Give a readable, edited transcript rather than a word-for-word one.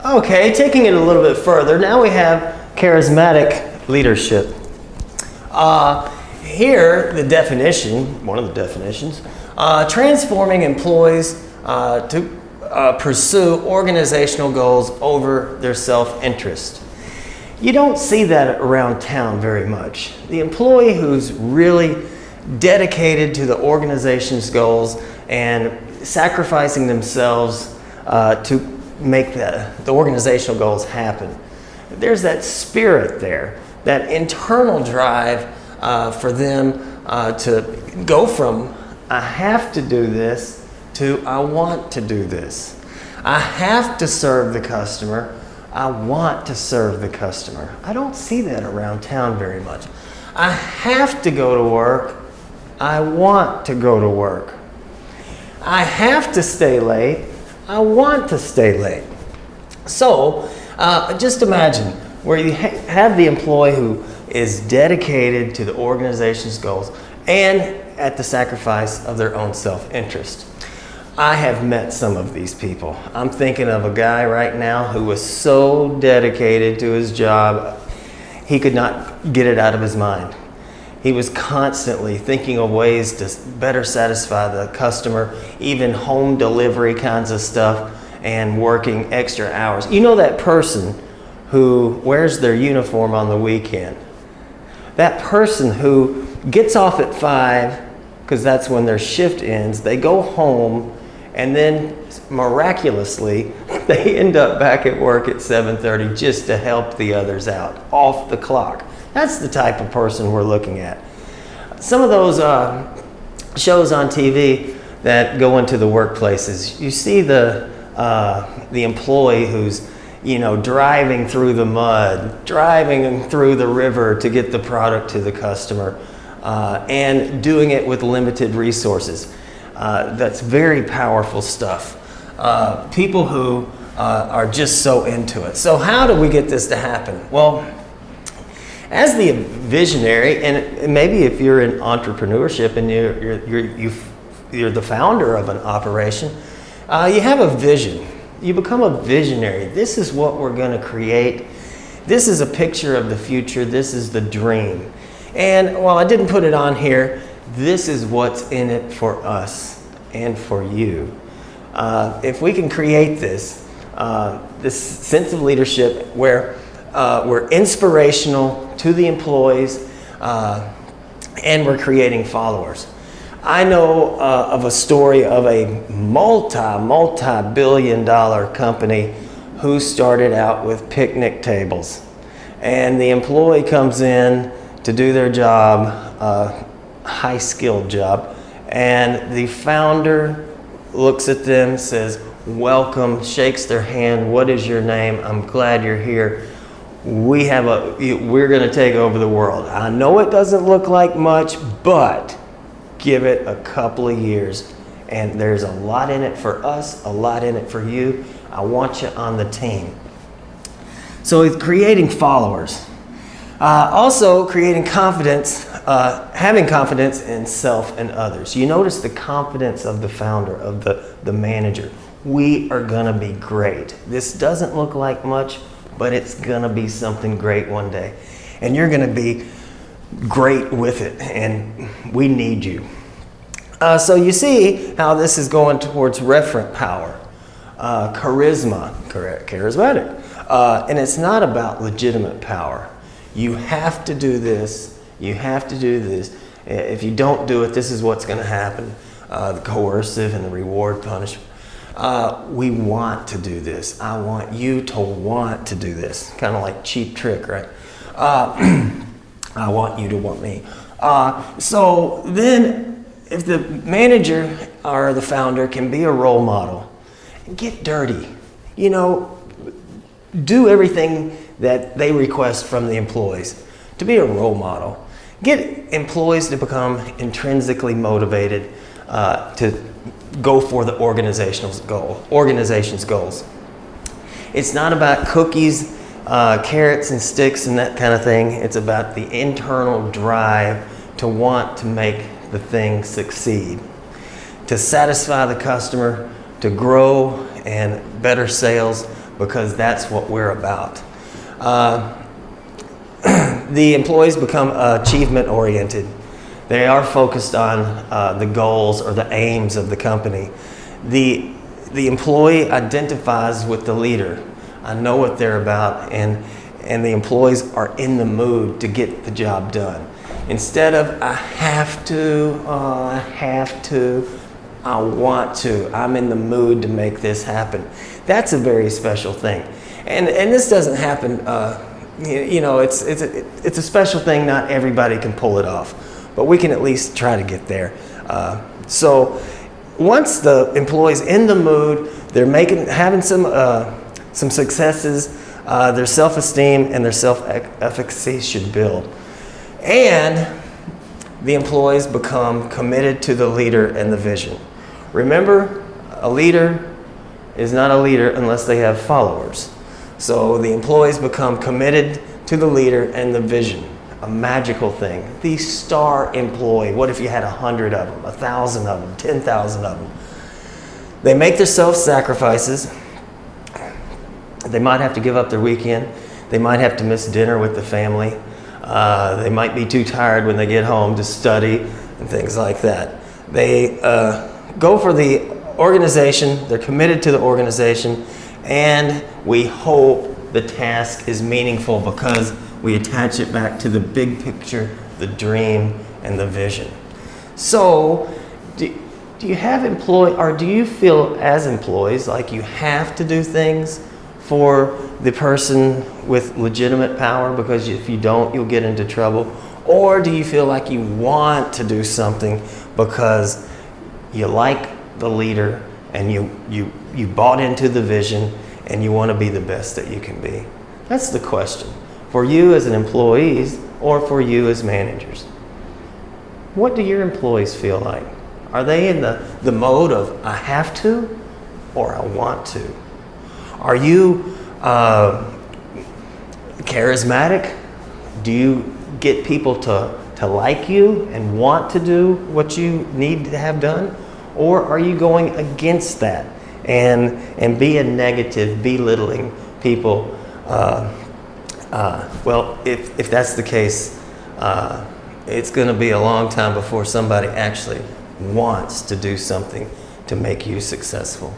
Okay, taking it a little bit further, now we have charismatic leadership. Here, the definition, one of the definitions, transforming employees to pursue organizational goals over their self-interest. You don't see that around town very much. The employee who's really dedicated to the organization's goals and sacrificing themselves to make the organizational goals happen. There's that spirit there, that internal drive for them to go from I have to do this to I want to do this. I have to serve the customer. I want to serve the customer. I don't see that around town very much. I have to go to work. I want to go to work. I have to stay late. I want to stay late. So just imagine where you have the employee who is dedicated to the organization's goals and at the sacrifice of their own self-interest. I have met some of these people. I'm thinking of a guy right now who was so dedicated to his job, he could not get it out of his mind. He was constantly thinking of ways to better satisfy the customer, even home delivery kinds of stuff, and working extra hours. You know that person who wears their uniform on the weekend? That person who gets off at 5, because that's when their shift ends, they go home, and then miraculously, they end up back at work at 7:30 just to help the others out, off the clock. That's the type of person we're looking at. Some of those shows on TV that go into the workplaces, you see the employee who's, driving through the mud, driving through the river to get the product to the customer, and doing it with limited resources. That's very powerful stuff. People who are just so into it. So how do we get this to happen? Well, as the visionary, and maybe if you're in entrepreneurship and you're the founder of an operation, you have a vision. You become a visionary. This is what we're going to create. This is a picture of the future. This is the dream. And while I didn't put it on here, this is what's in it for us and for you. If we can create this sense of leadership where we're inspirational to the employees and we're creating followers. I know of a story of a multi-billion-dollar company who started out with picnic tables. And the employee comes in to do their job, high-skilled job, and the founder looks at them, says, welcome, shakes their hand, what is your name? I'm glad you're here. We're going to take over the world. I know it doesn't look like much, but give it a couple of years, and there's a lot in it for us, a lot in it for you. I want you on the team. So it's creating followers. Also creating confidence, having confidence in self and others. You notice the confidence of the founder, of the manager. We are going to be great. This doesn't look like much, but it's going to be something great one day. And you're going to be great with it, and we need you. So you see how this is going towards referent power, charismatic. And it's not about legitimate power. You have to do this. You have to do this. If you don't do it, this is what's going to happen. The coercive and the reward punishment. We want to do this. I want you to want to do this. Kind of like Cheap Trick, right? I want you to want me. So then if the manager or the founder can be a role model, get dirty. Do everything that they request from the employees to be a role model. Get employees to become intrinsically motivated to go for the organization's goals. It's not about cookies, carrots and sticks and that kind of thing. It's about the internal drive to want to make the thing succeed, to satisfy the customer, to grow and better sales, because that's what we're about. The employees become achievement oriented. They are focused on the goals or the aims of the company. The employee identifies with the leader. I know what they're about, and the employees are in the mood to get the job done. Instead of I have to, I want to. I'm in the mood to make this happen. That's a very special thing, and this doesn't happen. It's a special thing. Not everybody can pull it off, but we can at least try to get there. So once the employee's in the mood, they're having some successes. Their self-esteem and their self-efficacy should build. And the employees become committed to the leader and the vision. Remember, a leader is not a leader unless they have followers. So the employees become committed to the leader and the vision. A magical thing. The star employee. What if you had 100 of them, 1,000 of them, 10,000 of them? They make their self-sacrifices. They might have to give up their weekend. They might have to miss dinner with the family. They might be too tired when they get home to study and things like that. They go for the organization. They're committed to the organization. And we hope the task is meaningful because we attach it back to the big picture, the dream, and the vision. So, do you have do you feel as employees like you have to do things for the person with legitimate power, because if you don't, you'll get into trouble? Or do you feel like you want to do something because you like the leader and you bought into the vision and you want to be the best that you can be? That's the question. For you as an employees or for you as managers. What do your employees feel like? Are they in the mode of I have to or I want to? Are you charismatic? Do you get people to like you and want to do what you need to have done? Or are you going against that and being negative, belittling people? Well, if that's the case, it's going to be a long time before somebody actually wants to do something to make you successful.